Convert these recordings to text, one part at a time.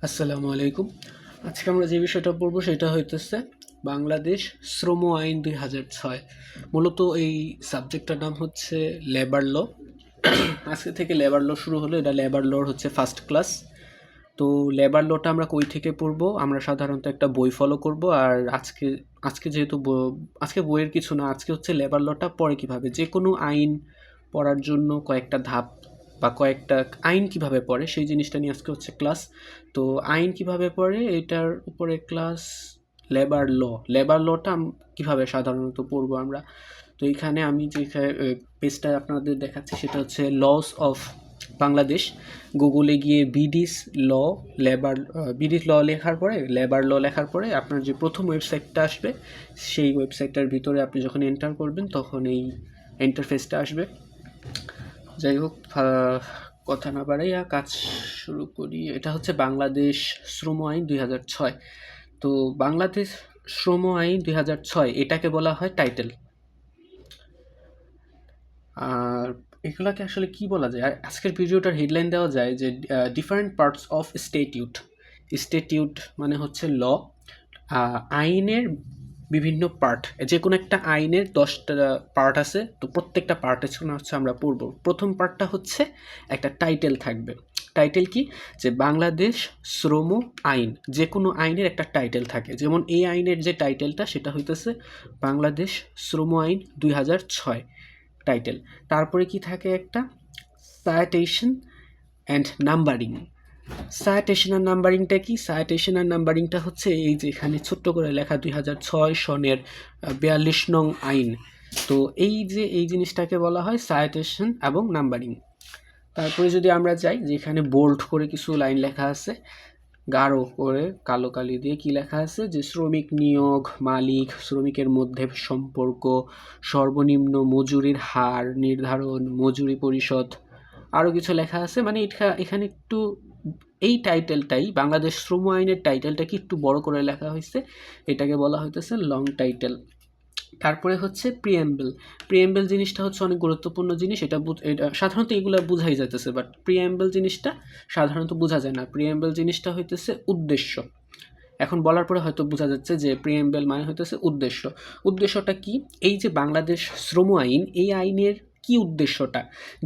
আসসালামু আলাইকুম। আজকে আমরা যে বিষয়টা পড়ব সেটা হইতেছে বাংলাদেশ শ্রম আইন ২০০৬। মূলত এই সাবজেক্টটার নাম হচ্ছে লেবার ল। আজকে থেকে লেবার ল শুরু হলো। এটা লেবার লর হচ্ছে ফার্স্ট ক্লাস। তো লেবার লটা আমরা কই থেকে পড়বো? আমরা সাধারণত একটা বই ফলো করব। আর আজকে আজকে যেহেতু আজকে বইয়ের কিছু না, আজকে হচ্ছে লেবার লটা পড়ে কিভাবে, যে কোনো আইন পড়ার জন্য কয়েকটা ধাপ বা কয়েকটা আইন কিভাবে পড়ে সেই জিনিসটা নিয়ে আজকে হচ্ছে ক্লাস। তো আইন কিভাবে পড়ে এটার উপরে ক্লাস। লেবার ল, লেবার লটা কিভাবে সাধারণত পড়বো আমরা। তো এইখানে আমি যে পেজটা আপনাদের দেখাচ্ছি সেটা হচ্ছে লস অফ বাংলাদেশ। গুগলে গিয়ে বিডিস ল, লেবার বিডিস ল লেখার পরে, লেবার ল লেখার পরে আপনার যে প্রথম ওয়েবসাইটটা আসবে সেই ওয়েবসাইটটার ভিতরে আপনি যখন এন্টার করবেন তখন এই ইন্টারফেসটা আসবে। যাই হোক, কথা না বাড়াইয়া কাজ শুরু করি। এটা হচ্ছে বাংলাদেশ শ্রম আইন ২০০৬। তো বাংলাদেশ শ্রম আইন ২০০৬ এটাকে বলা হয় টাইটেল। আর এগুলাকে আসলে কি বলা যায়? আর আজকের ভিডিওটার হেডলাইন দেওয়া যায় যে different parts of statute. Statute মানে হচ্ছে ল, আইনের বিভিন্ন পার্ট। যে কোনো একটা আইনের ১০টা পার্ট আছে, তো প্রত্যেকটা পার্টের জন্য হচ্ছে আমরা পড়ব। প্রথম পার্টটা হচ্ছে একটা টাইটেল থাকবে। টাইটেল কি? যে বাংলাদেশ শ্রম আইন, যে কোনো আইনের একটা টাইটেল থাকে। যেমন এই আইনের যে টাইটেলটা সেটা হইতেছে বাংলাদেশ শ্রম আইন ২০০৬ টাইটেল। তারপরে কি থাকে? একটা সাইটেশন অ্যান্ড নাম্বারিং। সাইটেশন আর নাম্বারিংটা কি? সাইটেশন আর নাম্বারিংটা হচ্ছে এই যে এখানে ছোট্ট করে লেখা ২০০৬ সনের ৪২ নং আইন। তো এই যে এই জিনিসটাকে বলা হয় সাইটেশন এবং নাম্বারিং। তারপরে যদি আমরা যাই, যেখানে বোল্ড করে কিছু লাইন লেখা আছে, গাঢ় করে কালো কালি দিয়ে কি লেখা আছে, যে শ্রমিক নিয়োগ, মালিক শ্রমিকের মধ্যে সম্পর্ক, সর্বনিম্ন মজুরির হার নির্ধারণ, মজুরি পরিশোধ, আরও কিছু লেখা আছে। মানে এখানে একটু এই টাইটেলটাই, বাংলাদেশ শ্রম আইনের টাইটেলটাকে একটু বড় করে লেখা হয়েছে, এটাকে বলা হইতেছে লং টাইটেল। তারপরে হচ্ছে প্রিএম্বল। প্রিএম্বল জিনিসটা হচ্ছে অনেক গুরুত্বপূর্ণ জিনিস। এটা সাধারণত এগুলো বুঝাই যাইতেছে, বাট প্রিএম্বল জিনিসটা সাধারণত বোঝা যায় না। প্রিএম্বল জিনিসটা হইতেছে উদ্দেশ্য। এখন বলার পরে হয়তো বোঝা যাচ্ছে যে প্রিএম্বল মানে হইতেছে উদ্দেশ্য। উদ্দেশ্যটা কি? এই যে বাংলাদেশ শ্রম আইন, এই আইনের কি উদ্দেশ্যটা?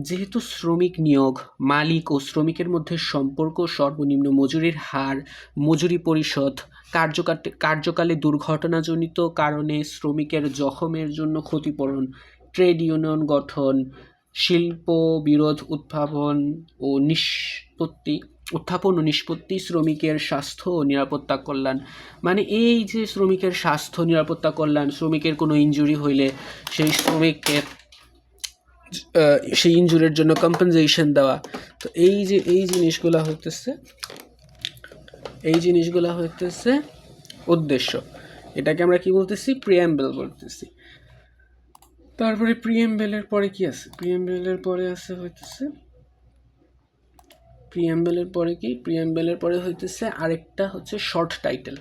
যেহেতু শ্রমিক নিয়োগ, মালিক ও শ্রমিকের মধ্যে সম্পর্ক, সর্বনিম্ন মজুরির হার, মজুরি পরিশোধ, কার্যকালে দুর্ঘটনাজনিত কারণে শ্রমিকের জখমের জন্য ক্ষতিপূরণ, ট্রেড ইউনিয়ন গঠন, শিল্প বিরোধ উত্থাপন ও নিষ্পত্তি, শ্রমিকের স্বাস্থ্য ও নিরাপত্তা কল্যাণ। মানে এই যে শ্রমিকের স্বাস্থ্য নিরাপত্তা কল্যাণ, শ্রমিকের কোনো ইনজুরি হইলে সেই শ্রমিককে সেই ইনজুরির জন্য কম্পেনসেশন দেওয়া। তো এই যে এই জিনিসগুলা হইতেছে উদ্দেশ্য। এটাকে আমরা কি বলতেছি? প্রিএম্বল বলতেছি। তারপরে প্রিএম্বলের পরে কি আছে? প্রিএম্বলের পরে হইতেছে আরেকটা হচ্ছে শর্ট টাইটেল।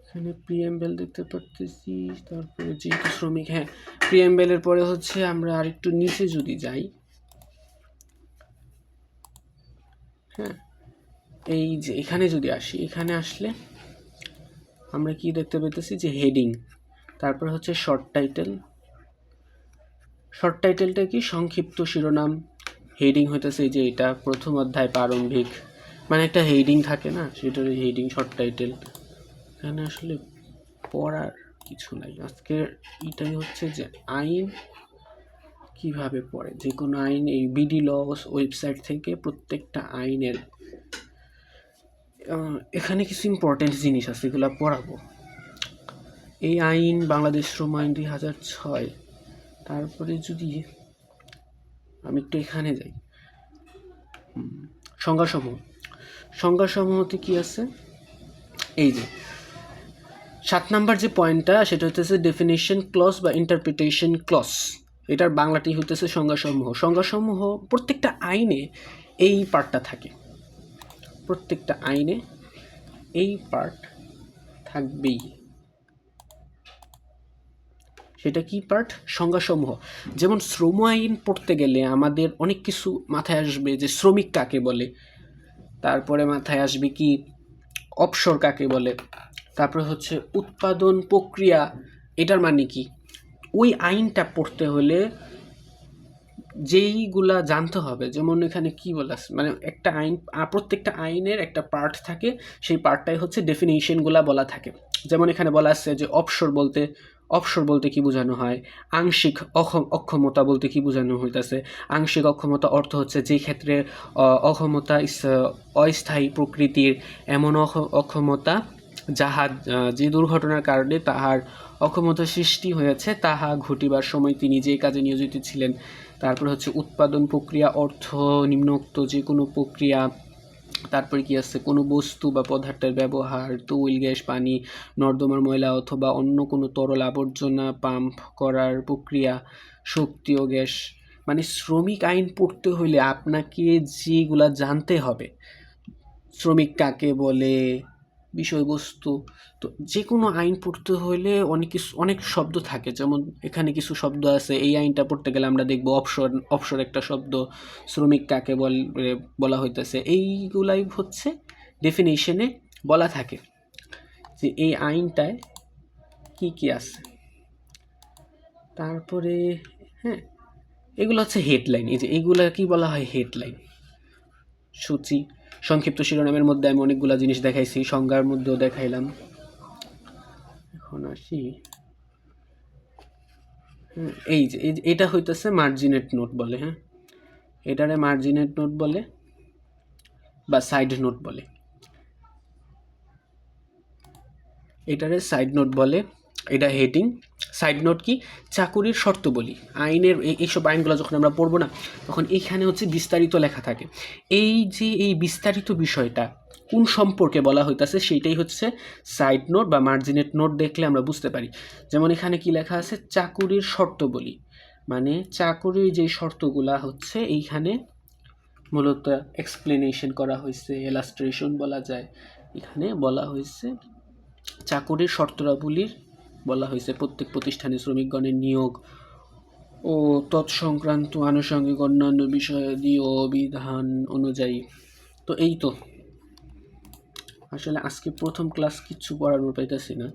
এখানে প্রিএম্বল দেখতে পারতেছি। তারপরে যেহেতু শ্রমিক, হ্যাঁ, প্রিএম্বলের পরে হচ্ছে আমরা আরেকটু নিচে যদি যাই, হ্যাঁ, এই যে এখানে যদি আসি, এখানে আসলে আমরা কি দেখতে পেতেছি? যে হেডিং, তারপর হচ্ছে শর্ট টাইটেল। শর্ট টাইটেলটা কি? সংক্ষিপ্ত শিরোনাম। হেডিং হইতেছে যে এটা প্রথম অধ্যায় প্রারম্ভিক, মানে একটা হেডিং থাকে না, সেটার হেডিং শর্ট টাইটেল। এখানে আসলে পড়ার কিছু নাই আজকে। এটাই হচ্ছে যে আইন কিভাবে পড়ে। যে কোনো আইন এই বিডি ল ওয়েবসাইট থেকে প্রত্যেকটা আইনের এখানে কিছু ইম্পর্টেন্ট জিনিস আছে, এগুলো পড়াবো। এই আইন বাংলাদেশ শ্রম আইন ২০০৬। তারপরে যদি আমি একটু এখানে যাই, সংজ্ঞাসমূহতে কি আছে? এই যে ৭ নাম্বার যে পয়েন্টটা, সেটা হচ্ছে ডেফিনিশন ক্লজ বা ইন্টারপ্রিটেশন ক্লজ। এটার বাংলাটি হইতেছে সংজ্ঞাসমূহ। সংজ্ঞাসমূহ প্রত্যেকটা আইনে এই পার্টটা থাকে, প্রত্যেকটা আইনে এই পার্ট থাকবেই। সেটা কি পার্ট? সংজ্ঞাসমূহ। যেমন শ্রম আইন পড়তে গেলে আমাদের অনেক কিছু মাথায় আসবে, যে শ্রমিক কাকে বলে, তারপরে মাথায় আসবে কি অবসর কাকে বলে, তারপরে হচ্ছে উৎপাদন প্রক্রিয়া, এটার মানে কি। ওই আইনটা পড়তে হলে যেইগুলা জানতে হবে, যেমন এখানে কি বলা আছে, মানে একটা আইন, প্রত্যেকটা আইনের একটা পার্ট থাকে, সেই পার্টটাই হচ্ছে ডেফিনিশনগুলা বলা থাকে। যেমন এখানে বলা আছে যে অবসর বলতে কি বোঝানো হয়, আংশিক অক্ষমতা বলতে কি বোঝানো হইতেছে। আংশিক অক্ষমতা অর্থ হচ্ছে যে ক্ষেত্রে অক্ষমতা অস্থায়ী প্রকৃতির, এমন অক্ষমতা যাহা যে দুর্ঘটনার কারণে তাহার অক্ষমতা সৃষ্টি হয়েছে, তাহা ঘটিবার সময় তিনি যে কাজে নিয়োজিত ছিলেন। তারপরে হচ্ছে উৎপাদন প্রক্রিয়া অর্থ নিম্নোক্ত যে কোনো প্রক্রিয়া। তারপরে কি আছে, কোনো বস্তু বা পদার্থের ব্যবহার, তৈল, গ্যাস, পানি, নর্দমার ময়লা অথবা অন্য কোনো তরল আবর্জনা পাম্প করার প্রক্রিয়া, শক্তি ও গ্যাস। মানে শ্রমিক আইন পড়তে হইলে আপনাকে যেগুলা জানতে হবে, শ্রমিক কাকে বলে, বিষয়বস্তু। তো যে কোনো আইন পড়তে হইলে অনেক শব্দ থাকে। যেমন এখানে কিছু শব্দ আছে, এই আইনটা পড়তে গেলে আমরা দেখব অবসর একটা শব্দ, শ্রমিক কাকে বলা হইতেছে, এইগুলাই হচ্ছে ডেফিনিশনে বলা থাকে যে এই আইনটায় কি কি আছে। তারপরে হ্যাঁ, এগুলো হচ্ছে হেডলাইন। এই যে এইগুলা কি বলা হয়, হেডলাইন, সূচি। সংক্ষিপ্ত শিরোনামের মধ্যে আমি অনেকগুলো জিনিস দেখাইছি, সংজ্ঞার মধ্যেও দেখাইলাম। এখন আসি, এই যে এটা হইতেছে মার্জিনেট নোট বলে। হ্যাঁ, এটারে মার্জিনেট নোট বলে বা সাইড নোট বলে, এটারে সাইড নোট বলে। এটা হেডিং। সাইড নোট কি, চাকুরির শর্তাবলী। আইনের এইসব আইনগুলো যখন আমরা পড়বো না, তখন এইখানে হচ্ছে বিস্তারিত লেখা থাকে। এই যে এই বিস্তারিত বিষয়টা কোন সম্পর্কে বলা হইতেছে, সেইটাই হচ্ছে সাইড নোট বা মার্জিনেট নোট দেখলে আমরা বুঝতে পারি। যেমন এখানে কি লেখা আছে, চাকুরির শর্তাবলী, মানে চাকুরির যে শর্তগুলা হচ্ছে এইখানে মূলত এক্সপ্লেনেশন করা হয়েছে, ইলাস্ট্রেশন বলা যায়। এখানে বলা হয়েছে চাকুরির শর্তাবলীর বলা হয়েছে প্রত্যেক প্রতিষ্ঠানে শ্রমিকগণের নিয়োগ ও তৎসংক্রান্ত আনুষঙ্গিক অন্যান্য বিষয়াদি ও বিধান অনুযায়ী। তো এই তো, আসলে আজকে প্রথম ক্লাস কিচ্ছু পড়ানোর পাইতেছি না।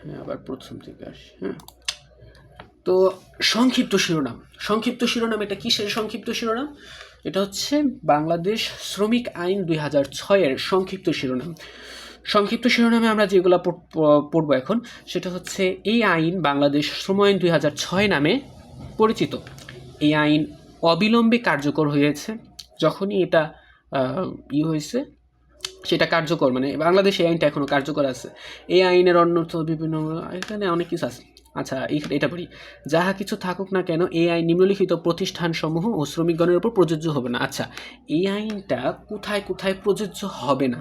হ্যাঁ, আবার প্রথম থেকে আসি। হ্যাঁ, তো সংক্ষিপ্ত শিরোনাম এটা কিসের সংক্ষিপ্ত শিরোনাম? এটা হচ্ছে বাংলাদেশ শ্রমিক আইন 2006-এর সংক্ষিপ্ত শিরোনাম। সংক্ষিপ্ত শিরোনামে আমরা যেগুলো পড়বো এখন, সেটা হচ্ছে এই আইন বাংলাদেশ শ্রম আইন 2006 নামে পরিচিত। এই আইন অবিলম্বে কার্যকর হয়েছে। যখনই এটা হয়েছে, সেটা কার্যকর, মানে বাংলাদেশে এই আইনটা এখনও কার্যকর আছে। এই আইনের অন্যত বিভিন্ন, এখানে অনেক কিছু আছে। আচ্ছা, এটা পড়ি, যাহা কিছু থাকুক না কেন এই আইন নিম্নলিখিত প্রতিষ্ঠানসমূহ ও শ্রমিকগণের উপর প্রযোজ্য হবে না। আচ্ছা, এই আইনটা কোথায় কোথায় প্রযোজ্য হবে না,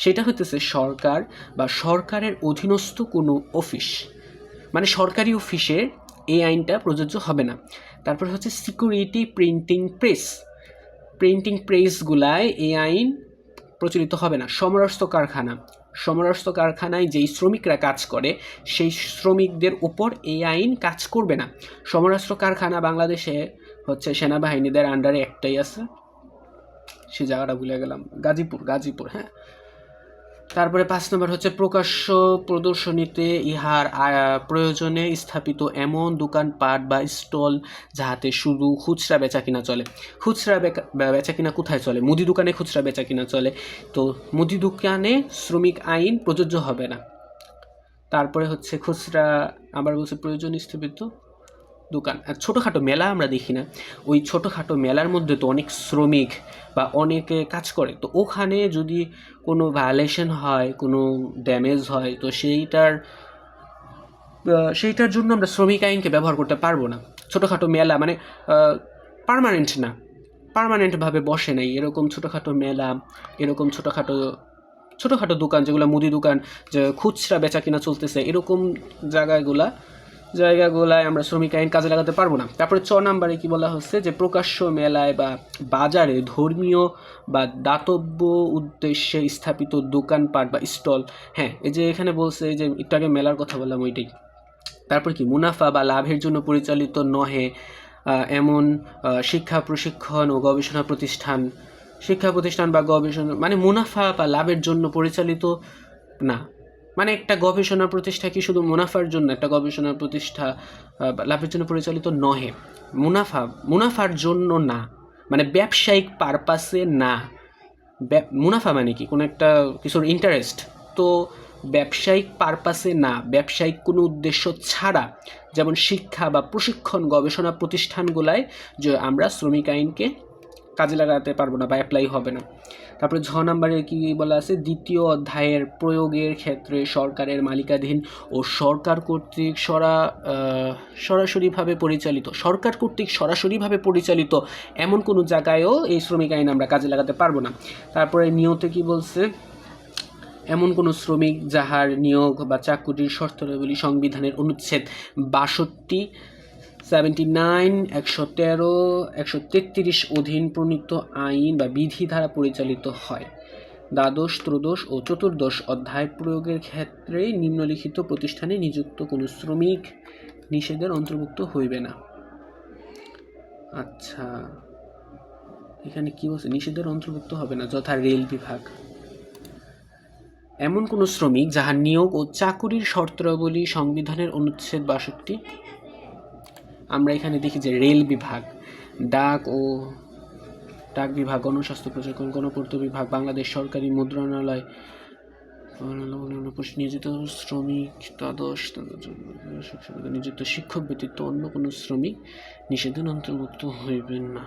সেটা হইতেছে সরকার বা সরকারের অধীনস্থ কোনো অফিস, মানে সরকারি অফিসে এই আইনটা প্রযোজ্য হবে না। তারপর হচ্ছে সিকিউরিটি প্রিন্টিং প্রেসগুলায় এই আইন প্রচলিত হবে না। সমরাস্ত্র কারখানায় যেই শ্রমিকরা কাজ করে, সেই শ্রমিকদের উপর এই আইন কাজ করবে না। সমরাস্ত্র কারখানা বাংলাদেশে হচ্ছে সেনাবাহিনীদের আন্ডারে একটাই আছে, সে জায়গাটা ভুলে গেলাম, গাজীপুর। হ্যাঁ, তারপরে 5 নম্বর হচ্ছে প্রকাশ্য প্রদর্শনীতে ইহার প্রয়োজনে স্থাপিত এমন দোকানপাট বা স্টল যাহাতে শুধু খুচরা বেচা কিনা চলে। খুচরা বেচা কিনা কোথায় চলে? মুদি দোকানে খুচরা বেচা কিনা চলে, তো মুদি দোকানে শ্রমিক আইন প্রযোজ্য হবে না। তারপরে হচ্ছে খুচরা, আবার বলছে প্রয়োজন স্থাপিত দোকান। আর ছোটোখাটো মেলা আমরা দেখি না, ওই ছোটোখাটো মেলার মধ্যে তো অনেক শ্রমিক বা অনেকে কাজ করে, তো ওখানে যদি কোনো ভায়োলেশন হয়, কোনো ড্যামেজ হয়, তো সেইটার জন্য আমরা শ্রমিক আইনকে ব্যবহার করতে পারবো না। ছোটোখাটো মেলা মানে পার্মানেন্টভাবে বসে নাই, এরকম ছোটোখাটো মেলা, এরকম ছোটোখাটো দোকান, যেগুলো মুদি দোকান, যে খুচরা বেচা কিনা চলতেছে, এরকম জায়গাগুলা জায়গাগুলায় আমরা শ্রমিক আইন কাজে লাগাতে পারবো না। তারপরে 6 নম্বরে কি বলা হচ্ছে যে প্রকাশ্য মেলায় বা বাজারে ধর্মীয় বা দাতব্য উদ্দেশ্যে স্থাপিত দোকানপাট বা স্টল, হ্যাঁ এই যে এখানে বলছে যে একটু আগে মেলার কথা বললাম ওইটাই। তারপর কি মুনাফা বা লাভের জন্য পরিচালিত নহে এমন শিক্ষা প্রশিক্ষণ ও গবেষণা প্রতিষ্ঠান, শিক্ষা প্রতিষ্ঠান বা গবেষণা মানে মুনাফা বা লাভের জন্য পরিচালিত না। মানে একটা গবেষণা প্রতিষ্ঠা কি শুধু মুনাফার জন্য একটা গবেষণা প্রতিষ্ঠা লাভের জন্য পরিচালিত নহে, মুনাফার জন্য না, মানে ব্যবসায়িক পারপাসে না। মুনাফা মানে কি কোনো একটা কিছুর ইন্টারেস্ট, তো ব্যবসায়িক পারপাসে না, ব্যবসায়িক কোনো উদ্দেশ্য ছাড়া, যেমন শিক্ষা বা প্রশিক্ষণ গবেষণা প্রতিষ্ঠানগুলায় যে আমরা শ্রমিক আইনকে কাজে লাগাতে পারবো না বা অ্যাপ্লাই হবে না। তারপরে 6 নম্বরে কি বলা আছে, দ্বিতীয় অধ্যায়ের প্রয়োগের ক্ষেত্রে সরকারের মালিকাধীন ও সরকার কর্তৃক সরাসরিভাবে পরিচালিত এমন কোনো জায়গায়ও এই শ্রমিক আইন আমরা কাজে লাগাতে পারবো না। তারপরে নিয়তে কি বলছে, এমন কোনো শ্রমিক যাহার নিয়োগ বা চাকুরির শর্তাবলী সংবিধানের অনুচ্ছেদ 62, 79, 113, 133 অধীন প্রণীত আইন বা বিধি দ্বারা পরিচালিত হয়। দ্বাদশ, ত্রয়োদশ ও চতুর্দশ অধ্যায় প্রয়োগের ক্ষেত্রে নিম্নলিখিত প্রতিষ্ঠানে নিযুক্ত কোনো শ্রমিক নিষেধের অন্তর্ভুক্ত হইবে না। আচ্ছা, এখানে কি বলছে, নিষেধের অন্তর্ভুক্ত হবে না, যথা রেল বিভাগ। এমন কোনো শ্রমিক যাহার নিয়োগ ও চাকুরির শর্তাবলী সংবিধানের অনুচ্ছেদ 62, আমরা এখানে দেখি যে রেল বিভাগ, ডাক বিভাগ, গণস্বাস্থ্য প্রশিক্ষণ, গণপূর্ত বিভাগ, বাংলাদেশ সরকারি মুদ্রণালয় নিয়োজিত শ্রমিক, দ্বাদশ নিযুক্ত শিক্ষক ব্যতীত অন্য কোনো শ্রমিক নিষেধের অন্তর্ভুক্ত হইবেন না।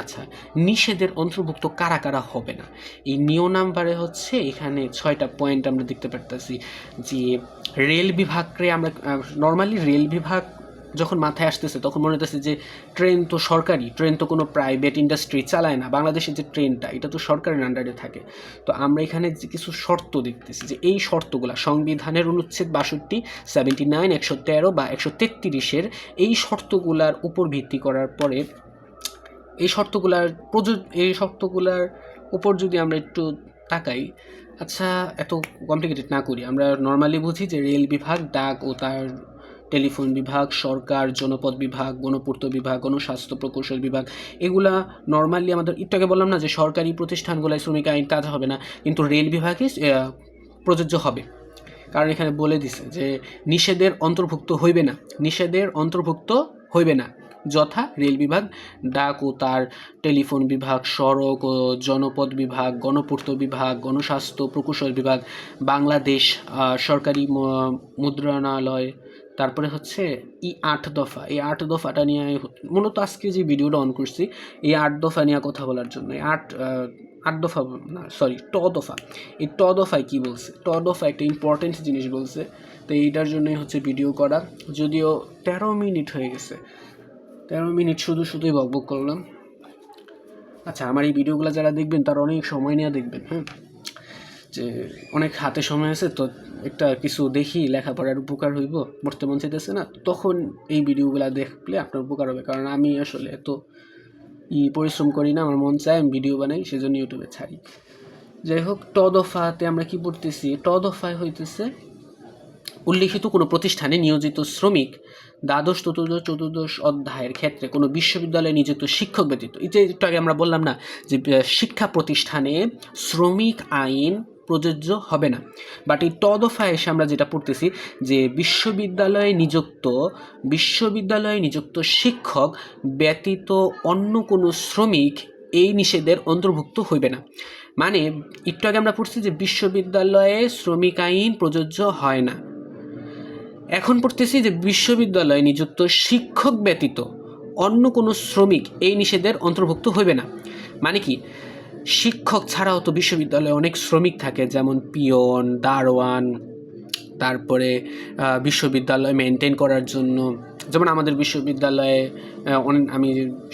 আচ্ছা, নিষেধের অন্তর্ভুক্ত কারা কারা হবে না, এই নিয়ম নাম্বারে হচ্ছে এখানে 6টা পয়েন্ট আমরা দেখতে পারতেছি। যে রেল বিভাগকে আমরা নর্মালি রেল বিভাগ যখন মাথায় আসতেছে তখন মনে হতেছে যে ট্রেন তো সরকারি, ট্রেন তো কোনো প্রাইভেট ইন্ডাস্ট্রি চালায় না, বাংলাদেশের যে ট্রেনটা এটা তো সরকারের আন্ডারে থাকে। তো আমরা এখানে যে কিছু শর্ত দেখতেছি যে এই শর্তগুলো সংবিধানের অনুচ্ছেদ 62, 79, 113 বা 133-এর এই শর্তগুলার উপর ভিত্তি করার পরে এই শর্তগুলার উপর যদি আমরা একটু তাকাই, আচ্ছা এত কমপ্লিকেটেড না করি, আমরা নর্মালি বুঝি যে রেল বিভাগ, ডাক ও তার টেলিফোন বিভাগ, সরকার, জনপদ বিভাগ, গণপূর্ত বিভাগ, গণস্বাস্থ্য প্রকৌশল বিভাগ, এগুলা নর্মালি আমাদের একটু আগে বললাম না যে সরকারি প্রতিষ্ঠানগুলোয় শ্রমিক আইন কাজ হবে না, কিন্তু রেল বিভাগে প্রযোজ্য হবে। কারণ এখানে বলে দিছে যে নিষেধের অন্তর্ভুক্ত হইবে না, যথা রেল বিভাগ, ডাক ও তার টেলিফোন বিভাগ, সড়ক ও জনপদ বিভাগ, গণপূর্ত বিভাগ, গণস্বাস্থ্য প্রকৌশল বিভাগ, বাংলাদেশ সরকারি মুদ্রণালয়। তারপরে হচ্ছে এই 8 দফা, এই 8 দফাটা নিয়ে মূলত আজকে যে ভিডিওটা অন করছি এই 8 দফা নিয়ে কথা বলার জন্য। আট দফা না, সরি, ট দফা। এই ট দফায় কী বলছে, ট দফা একটা ইম্পর্টেন্ট জিনিস বলছে, তো এইটার জন্যই হচ্ছে ভিডিও করা। যদিও 13 মিনিট হয়ে গেছে, 13 মিনিট শুধুই বকবক করলাম। আচ্ছা, আমার এই ভিডিওগুলো যারা দেখবেন তারা অনেক সময় নিয়ে দেখবেন, হ্যাঁ, যে অনেক হাতে সময় আছে, তো একটা কিছু দেখি লেখাপড়ার উপকার হইব, পড়তে মন চাইতেছে না, তখন এই ভিডিওগুলো দেখলে আপনার উপকার হবে। কারণ আমি আসলে এত পরিশ্রম করি না, আমার মন চায় আমি ভিডিও বানাই, সেজন্য ইউটিউবে ছাড়ি। যাই হোক, ট দফাতে আমরা কি পড়তেছি, ট দফায় হইতেছে উল্লিখিত কোনো প্রতিষ্ঠানে নিয়োজিত শ্রমিক দ্বাদশ, চতুর্দশ অধ্যায়ের ক্ষেত্রে কোনো বিশ্ববিদ্যালয়ে নিযুক্ত শিক্ষক ব্যতীত, এই যে একটু আগে আমরা বললাম না যে শিক্ষা প্রতিষ্ঠানে শ্রমিক আইন প্রযোজ্য হবে না, বাট এই ট দফায় এসে আমরা যেটা পড়তেছি যে বিশ্ববিদ্যালয়ে নিযুক্ত শিক্ষক ব্যতীত অন্য কোনো শ্রমিক এই নিষেধের অন্তর্ভুক্ত হইবে না। মানে একটু আগে আমরা পড়ছি যে বিশ্ববিদ্যালয়ে শ্রমিক আইন প্রযোজ্য হয় না, এখন পড়তেছি যে বিশ্ববিদ্যালয়ে নিযুক্ত শিক্ষক ব্যতীত অন্য কোনো শ্রমিক এই নিষেধের অন্তর্ভুক্ত হইবে না। মানে কি, শিক্ষক ছাড়াও তো বিশ্ববিদ্যালয়ে অনেক শ্রমিক থাকে, যেমন পিয়ন, দারোয়ান, তারপরে বিশ্ববিদ্যালয় মেনটেন করার জন্য যেমন আমাদের বিশ্ববিদ্যালয়ে আমি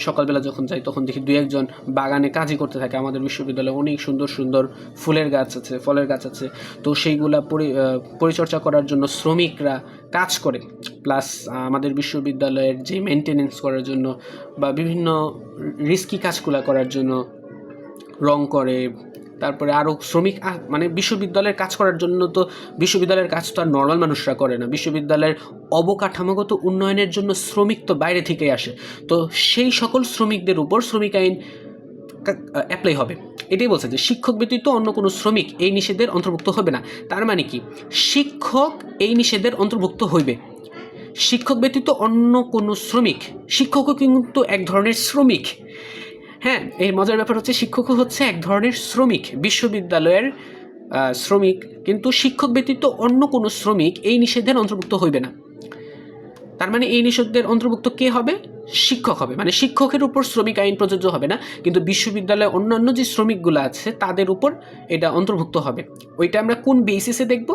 সকালবেলা যখন যাই তখন দেখি 2-1 জন বাগানে কাজই করতে থাকে। আমাদের বিশ্ববিদ্যালয়ে অনেক সুন্দর সুন্দর ফুলের গাছ আছে, ফলের গাছ আছে। তো সেইগুলা পরিচর্যা করার জন্য শ্রমিকরা কাজ করে, প্লাস আমাদের বিশ্ববিদ্যালয়ের যে মেনটেনেন্স করার জন্য বা বিভিন্ন রিস্কি কাজগুলো করার জন্য রং করে। তারপরে আরও শ্রমিক মানে বিশ্ববিদ্যালয়ের কাজ করার জন্য তো বিশ্ববিদ্যালয়ের কাজ তো আর নর্মাল মানুষরা করে না। বিশ্ববিদ্যালয়ের অবকাঠামোগত উন্নয়নের জন্য শ্রমিক তো বাইরে থেকেই আসে। তো সেই সকল শ্রমিকদের উপর শ্রমিক আইন অ্যাপ্লাই হবে। এটাই বলছে যে শিক্ষক ব্যতীত অন্য কোনো শ্রমিক এই নিষেধের অন্তর্ভুক্ত হবে না। তার মানে কি, শিক্ষক এই নিষেধের অন্তর্ভুক্ত হইবে। শিক্ষক ব্যতীত অন্য কোনো শ্রমিক, শিক্ষকও কিন্তু এক ধরনের শ্রমিক। হ্যাঁ, এই মজার ব্যাপার হচ্ছে শিক্ষকও হচ্ছে এক ধরনের শ্রমিক, বিশ্ববিদ্যালয়ের শ্রমিক। কিন্তু শিক্ষক ব্যতীত অন্য কোনো শ্রমিক এই নিষেধের অন্তর্ভুক্ত হইবে না। তার মানে এই নিষেধের অন্তর্ভুক্ত কে হবে? শিক্ষক হবে। মানে শিক্ষকের উপর শ্রমিক আইন প্রযোজ্য হবে না, কিন্তু বিশ্ববিদ্যালয়ে অন্যান্য যে শ্রমিকগুলো আছে তাদের উপর এটা অন্তর্ভুক্ত হবে। ওইটা আমরা কোন বেসিসে দেখব?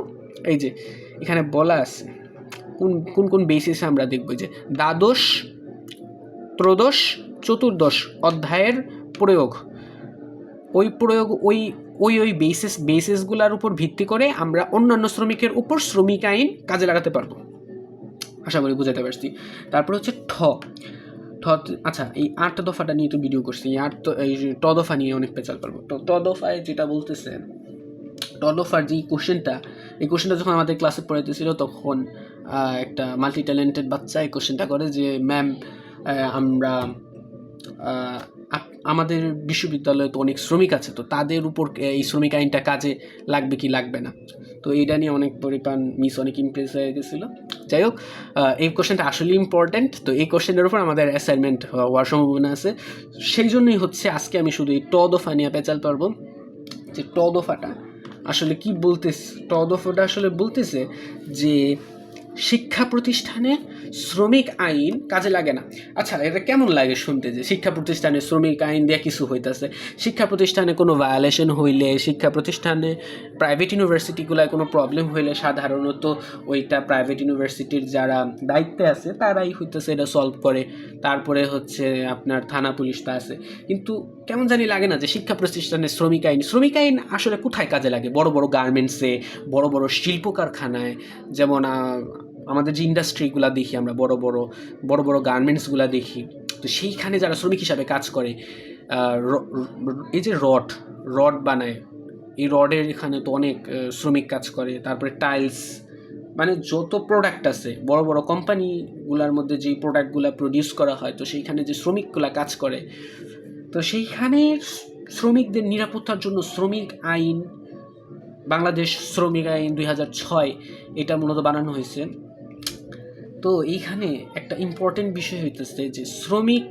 এই যে এখানে বলা আছে কোন কোন কোন বেসিসে আমরা দেখব, যে দ্বাদশ, ত্রয়োদশ, চতুর্দশ অধ্যায়ের প্রয়োগ। ওই প্রয়োগ ওই বেসিসগুলোর উপর ভিত্তি করে আমরা অন্যান্য শ্রমিকের উপর শ্রমিক আইন কাজে লাগাতে পারবো। আশা করি বুঝাতে পারছি। তারপর হচ্ছে ঠ। আচ্ছা, এই 8 দফাটা নিয়ে তো ভিডিও করছি। এই ট দফা নিয়ে অনেক পেঁচাল পারবো। ট দফায় যেটা বলতেছে, ট দফার যে এই কোশ্চেনটা যখন আমাদের ক্লাসে পড়াইতেছিল তখন একটা মাল্টি ট্যালেন্টেড বাচ্চা এই কোশ্চেনটা করে যে, ম্যাম আমরা আমাদের বিশ্ববিদ্যালয়ে তো অনেক শ্রমিক আছে, তো তাদের উপর এই শ্রমিক আইনটা কাজে লাগবে কি লাগবে না। তো এইটা নিয়ে অনেক পরিমাণ অনেক ইমপ্রেস হয়ে গেছিলো। যাই হোক, এই কোশ্চেনটা আসলে ইম্পর্ট্যান্ট। তো এই কোশ্চেনের উপর আমাদের অ্যাসাইনমেন্ট হওয়ার সম্ভাবনা আছে। সেই জন্যই হচ্ছে আজকে আমি শুধু এই ট দফা নিয়ে পেঁচাল পারবো, যে ট দফাটা আসলে কি বলতেছে। ট দফাটা আসলে বলতেছে যে শিক্ষা প্রতিষ্ঠানে শ্রমিক আইন কাজে লাগে না। আচ্ছা, এটা কেমন লাগে শুনতে যে শিক্ষা প্রতিষ্ঠানে শ্রমিক আইন দিয়ে কিছু হইতেছে? শিক্ষা প্রতিষ্ঠানে কোনো ভায়োলেশন হইলে, শিক্ষা প্রতিষ্ঠানে প্রাইভেট ইউনিভার্সিটিগুলোয় কোনো প্রবলেম হইলে সাধারণত ওইটা প্রাইভেট ইউনিভার্সিটির যারা দায়িত্বে আছে তারাই হইতেছে এটা সলভ করে। তারপরে হচ্ছে আপনার থানা পুলিশ তা আছে। কিন্তু কেমন জানি লাগে না যে শিক্ষা প্রতিষ্ঠানে শ্রমিক আইন আসলে কোথায় কাজে লাগে? বড় বড় গার্মেন্টসে, বড় বড় শিল্প কারখানায়, যেমন আমাদের যে ইন্ডাস্ট্রিগুলো দেখি আমরা, বড় বড় গার্মেন্টসগুলো দেখি, তো সেইখানে যারা শ্রমিক হিসাবে কাজ করে, এই যে রড বানায়, এই রডের এখানে তো অনেক শ্রমিক কাজ করে। তারপরে টাইলস, মানে যত প্রোডাক্ট আছে বড় বড় কোম্পানিগুলোর মধ্যে যেই প্রোডাক্টগুলো প্রডিউস করা হয়, তো সেইখানে যে শ্রমিকগুলো কাজ করে, তো সেইখানে শ্রমিকদের নিরাপত্তার জন্য শ্রমিক আইন, বাংলাদেশ শ্রমিক আইন 2006 এটা মূলত বানানো হয়েছে। তো এইখানে একটা ইম্পর্টেন্ট বিষয় হইতেছে যে শ্রমিক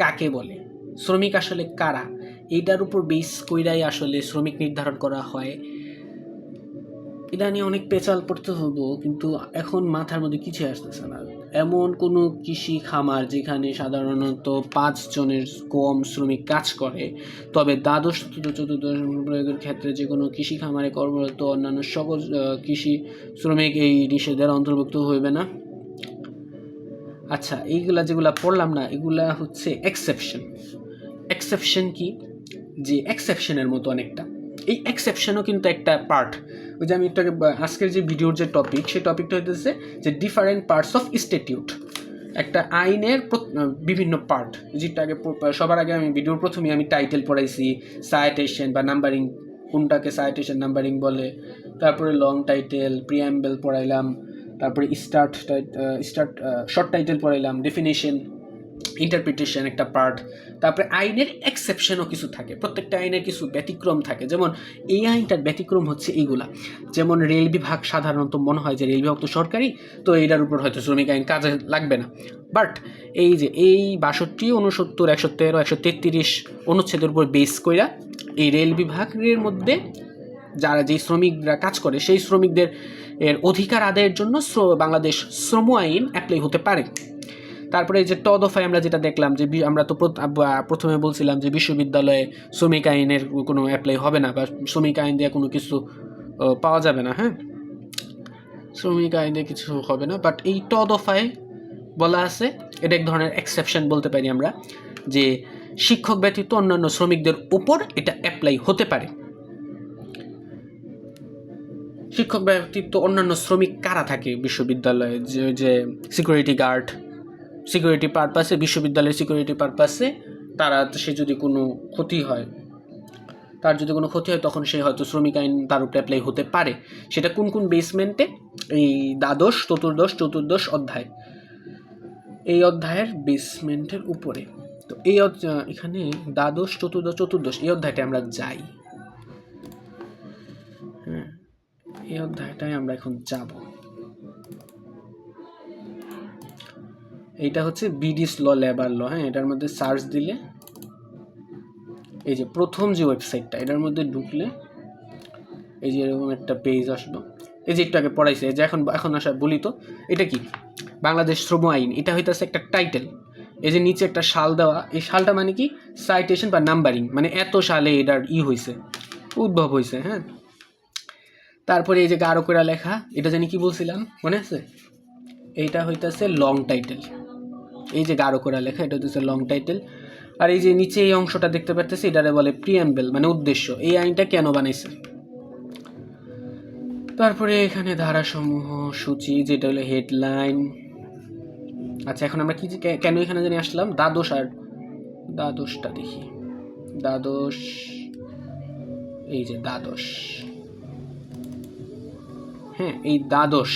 কাকে বলে, শ্রমিক আসলে কারা, এইটার উপর বেস কইরাই আসলে শ্রমিক নির্ধারণ করা হয়। এটা নিয়ে অনেক পেঁচাল পড়তে হবো, কিন্তু এখন মাথার মধ্যে কিছু আসতেছে না। এমন কোনো কৃষি খামার যেখানে সাধারণত 5 জনের কম শ্রমিক কাজ করে, তবে দ্বাদশ, চতুর্দশ প্রয়োগের ক্ষেত্রে যে কোনো কৃষি খামারে কর্মরত অন্যান্য সকল কৃষি শ্রমিক এই নিষেধের অন্তর্ভুক্ত হইবে না। আচ্ছা, এইগুলা যেগুলা পড়লাম না, এগুলা হচ্ছে এক্সেপশন কি, যে এক্সেপশনের মতো অনেকটা। এই এক্সেপশনও কিন্তু একটা পার্ট। ওই যে আমি একটু আজকের যে ভিডিওর যে টপিক, সেই টপিকটা হইতেছে যে ডিফারেন্ট পার্টস অফ স্ট্যাটিউট। একটা আইনের বিভিন্ন পার্ট, যেটা সবার আগে আমি ভিডিওর প্রথমে আমি টাইটেল পড়াইছি, সাইটেশন বা নাম্বারিং, কোনটাকে সাইটেশন নাম্বারিং বলে। তারপরে লং টাইটেল, প্রিঅ্যাম্বল পড়াইলাম। তারপরে স্টার্ট শর্ট টাইটেল পড়াইলাম, ডেফিনেশন, ইন্টারপ্রিটেশন একটা পার্ট। তারপরে আইনের এক্সেপশনও কিছু থাকে, প্রত্যেকটা আইনের কিছু ব্যতিক্রম থাকে। যেমন এই আইনটার ব্যতিক্রম হচ্ছে এইগুলা, যেমন রেল বিভাগ, সাধারণত মনে হয় যে রেল বিভাগ তো সরকারি, তো এইটার উপর হয়তো শ্রমিক আইন কাজে লাগবে না। বাট এই যে এই 62, 69, 113, 133 অনুচ্ছেদের উপর বেস কইরা এই রেল বিভাগের মধ্যে যারা যেই শ্রমিকরা কাজ করে, সেই শ্রমিকদের এর অধিকার আদায়ের জন্য বাংলাদেশ শ্রম আইন অ্যাপ্লাই হতে পারে। তারপরে যে ট দফায় আমরা যেটা দেখলাম, যে আমরা তো প্রথমে বলছিলাম যে বিশ্ববিদ্যালয়ে শ্রমিক আইনের কোনো অ্যাপ্লাই হবে না, বা শ্রমিক আইন দিয়ে কোনো কিছু পাওয়া যাবে না। হ্যাঁ, শ্রমিক আইনে কিছু হবে না, বাট এই ট দফায় বলা আছে, এটা এক ধরনের এক্সেপশন বলতে পারি আমরা, যে শিক্ষক ব্যতীত অন্যান্য শ্রমিকদের উপর এটা অ্যাপ্লাই হতে পারে। শিক্ষক ব্যতীত অন্যান্য শ্রমিক কারা থাকে বিশ্ববিদ্যালয়ে? যে সিকিউরিটি গার্ড, সিকিউরিটি পারপাসে, বিশ্ববিদ্যালয়ের সিকিউরিটি পারপাসে তারা, সে যদি কোনো ক্ষতি হয়, তার যদি কোনো ক্ষতি হয় তখন সে হয়তো শ্রমিক আইন তার উপরে অ্যাপ্লাই হতে পারে। সেটা কোন কোন বেসমেন্টে? এই দ্বাদশ, চতুর্দশ অধ্যায়, এই অধ্যায়ের বেসমেন্টের উপরে। তো এই এখানে দ্বাদশ, চতুর্দশ এই অধ্যায়টা আমরা যাই। হ্যাঁ, এই অধ্যায়টায় আমরা এখন যাব। এইটা হচ্ছে বিডিস ল, লেবার ল। হ্যাঁ, এটার মধ্যে সার্চ দিলে এই যে প্রথম যে ওয়েবসাইটটা, এটার মধ্যে ঢুকলে এই যে এরকম একটা পেজ আসলো। এই যে একটু আগে পড়াইছে, যে এখন আসা বলি তো, এটা কি বাংলাদেশ শ্রম আইন, এটা হইতেছে একটা টাইটেল। এই যে নিচে একটা সাল দেওয়া, এই সালটা মানে কি সাইটেশন বা নাম্বারিং, মানে এত সালে এটার হয়েছে, উদ্ভব হয়েছে। হ্যাঁ, তারপরে এই যে গাঢ় করে লেখা, এটা জানি কি বলছিলাম মনে আছে? এইটা হইতেছে লং টাইটেল। এই যে গাঢ় করে লেখা, এটা হইতেছে লং টাইটেল। আর এই যে নিচে এই অংশটা দেখতে পাচ্ছি, এটারে বলে প্রিএম্বল, মানে উদ্দেশ্য, এই আইনটা কেন বানাইছে। তারপরে এখানে ধারাসমূহ, সূচি, যেটা হলো হেডলাইন। আচ্ছা, এখন আমরা কি কেন এখানে জানি আসলাম? দ্বাদশ, আর দ্বাদশটা দেখি। দ্বাদশ, এই যে দ্বাদশ, হ্যাঁ এই দ্বাদশ